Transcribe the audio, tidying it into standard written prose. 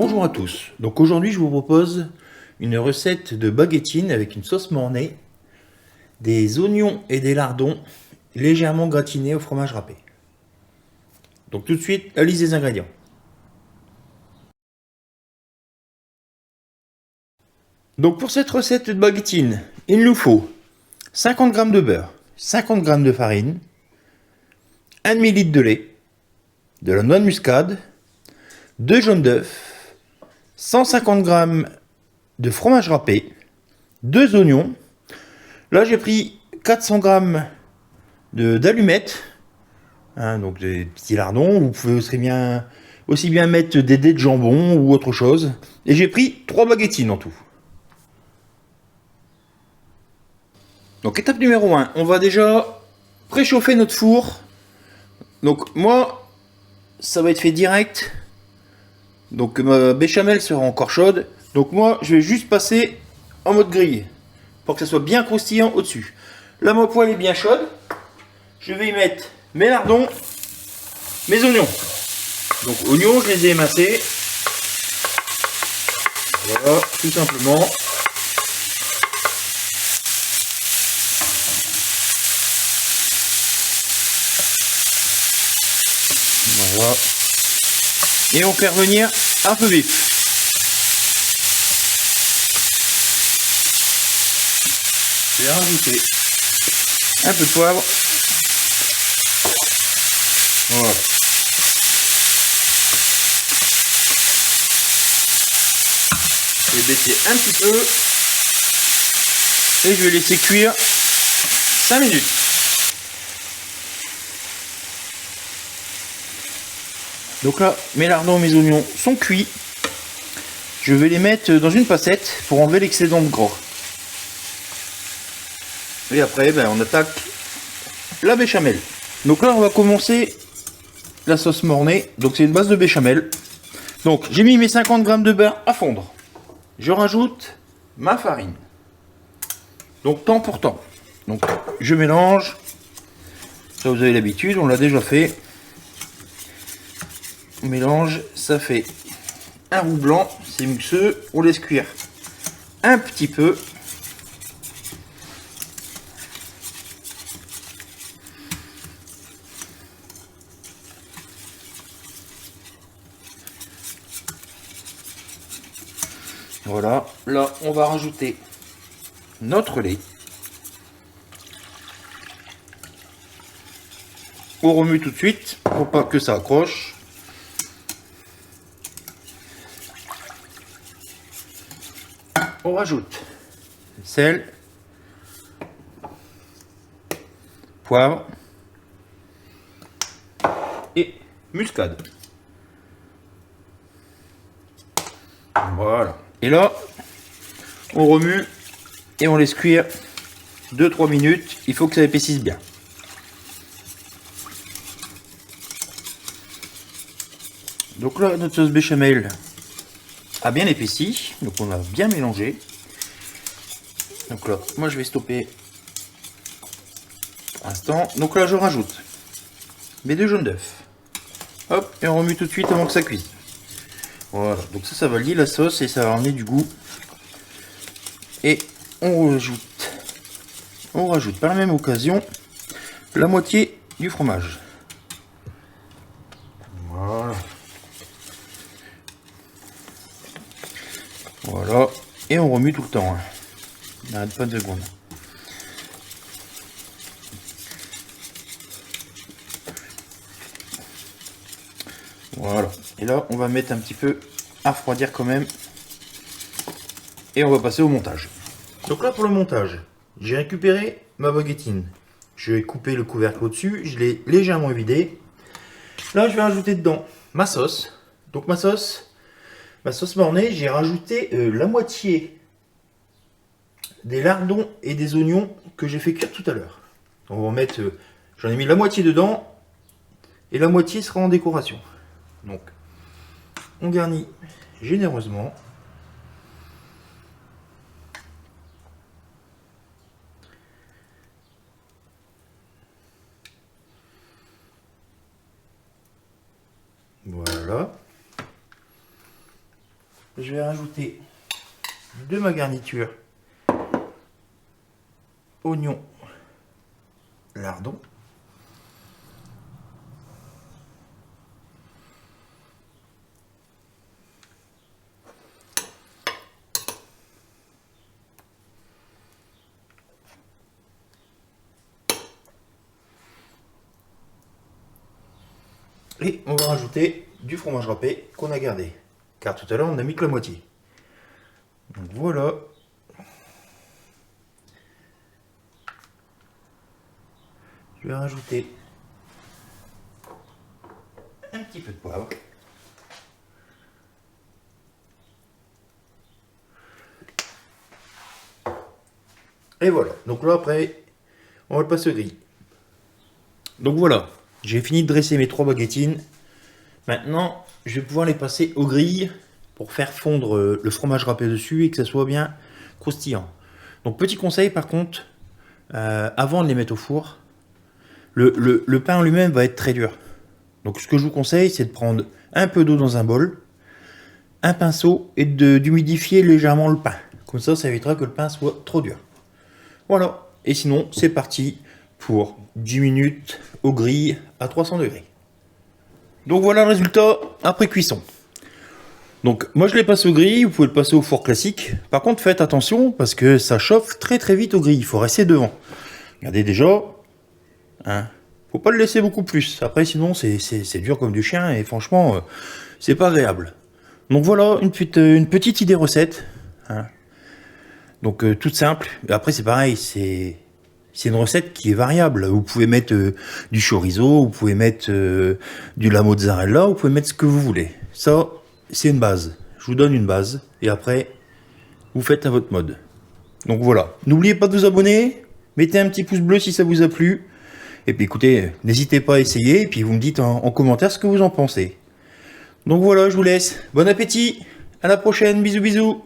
Bonjour à tous. Donc aujourd'hui je vous propose une recette de baguettine avec une sauce mornay, des oignons et des lardons légèrement gratinés au fromage râpé. Donc tout de suite, la liste des ingrédients. Donc pour cette recette de baguettine, il nous faut 50 g de beurre, 50 g de farine, 1 demi-litre de lait, de la noix de muscade, 2 jaunes d'œufs, 150 g de fromage râpé, 2 oignons. Là j'ai pris 400 g d'allumettes, hein, donc des petits lardons. Vous pouvez aussi bien mettre des dés de jambon ou autre chose. Et j'ai pris 3 baguettines en tout. Donc étape numéro 1, on va déjà préchauffer notre four. Donc moi, ça va être fait direct. Donc ma béchamel sera encore chaude. Donc moi, je vais juste passer en mode grille pour que ça soit bien croustillant au-dessus. Là, ma poêle est bien chaude. Je vais y mettre mes lardons, mes oignons. Donc oignons, je les ai émincés. Voilà, tout simplement. Voilà. Et on fait revenir un peu vif. Je vais rajouter un peu de poivre. Voilà. Je vais baisser un petit peu. Et je vais laisser cuire 5 minutes. Donc là, mes lardons, mes oignons sont cuits. Je vais les mettre dans une passette pour enlever l'excédent de gras. Et après, on attaque la béchamel. Donc là, on va commencer la sauce mornay. Donc c'est une base de béchamel. Donc j'ai mis mes 50 g de beurre à fondre. Je rajoute ma farine. Donc temps pour temps. Donc je mélange. Ça vous avez l'habitude, on l'a déjà fait. On mélange, ça fait un roux blanc, c'est mousseux. On laisse cuire un petit peu. Voilà, là on va rajouter notre lait. On remue tout de suite pour pas que ça accroche. On rajoute sel, poivre et muscade. Voilà. Et là, on remue et on laisse cuire 2-3 minutes. Il faut que ça épaississe bien. Donc là, notre sauce béchamel a bien épaissi. Donc on a bien mélangé. Donc là, moi je vais stopper pour l'instant. Donc là, je rajoute mes 2 jaunes d'œufs. Hop, et on remue tout de suite avant que ça cuise. Voilà, donc ça va lier la sauce et ça va amener du goût. Et on rajoute par la même occasion la moitié du fromage. Voilà. Voilà, et on remue tout le temps. On n'arrête pas de seconde. Voilà, et là on va mettre un petit peu à refroidir quand même. Et on va passer au montage. Donc là pour le montage, j'ai récupéré ma baguettine. Je vais couper le couvercle au-dessus, je l'ai légèrement vidé. Là je vais rajouter dedans ma sauce. Donc ma sauce mornay, j'ai rajouté la moitié des lardons et des oignons que j'ai fait cuire tout à l'heure. On va mettre, j'en ai mis la moitié dedans et la moitié sera en décoration. Donc on garnit généreusement. Voilà. je vais rajouter de ma garniture oignon, lardon. Et on va rajouter du fromage râpé qu'on a gardé. Car tout à l'heure, on n'a mis que la moitié. Donc voilà. Je vais rajouter un petit peu de poivre. Et voilà. Donc là, après, on va le passer au grill. Donc voilà. J'ai fini de dresser mes 3 baguettines. Maintenant, je vais pouvoir les passer au grill pour faire fondre le fromage râpé dessus et que ça soit bien croustillant. Donc petit conseil par contre, avant de les mettre au four, le pain en lui-même va être très dur. Donc ce que je vous conseille, c'est de prendre un peu d'eau dans un bol, un pinceau et d'humidifier légèrement le pain. Comme ça évitera que le pain soit trop dur. Voilà. Et sinon, c'est parti pour 10 minutes au grill à 300 degrés. Donc voilà le résultat après cuisson. Donc moi je l'ai passé au grill, vous pouvez le passer au four classique. Par contre faites attention parce que ça chauffe très vite au grill, il faut rester devant. Regardez déjà, hein, faut pas le laisser beaucoup plus. Après sinon c'est dur comme du chien et franchement c'est pas agréable. Donc voilà une petite idée recette. Hein. Donc toute simple. Et après c'est pareil, c'est une recette qui est variable. Vous pouvez mettre du chorizo, vous pouvez mettre du la mozzarella, vous pouvez mettre ce que vous voulez. Ça, c'est une base. Je vous donne une base. Et après, vous faites à votre mode. Donc voilà. N'oubliez pas de vous abonner. Mettez un petit pouce bleu si ça vous a plu. Et puis écoutez, n'hésitez pas à essayer. Et puis vous me dites en commentaire ce que vous en pensez. Donc voilà, je vous laisse. Bon appétit. À la prochaine. Bisous bisous.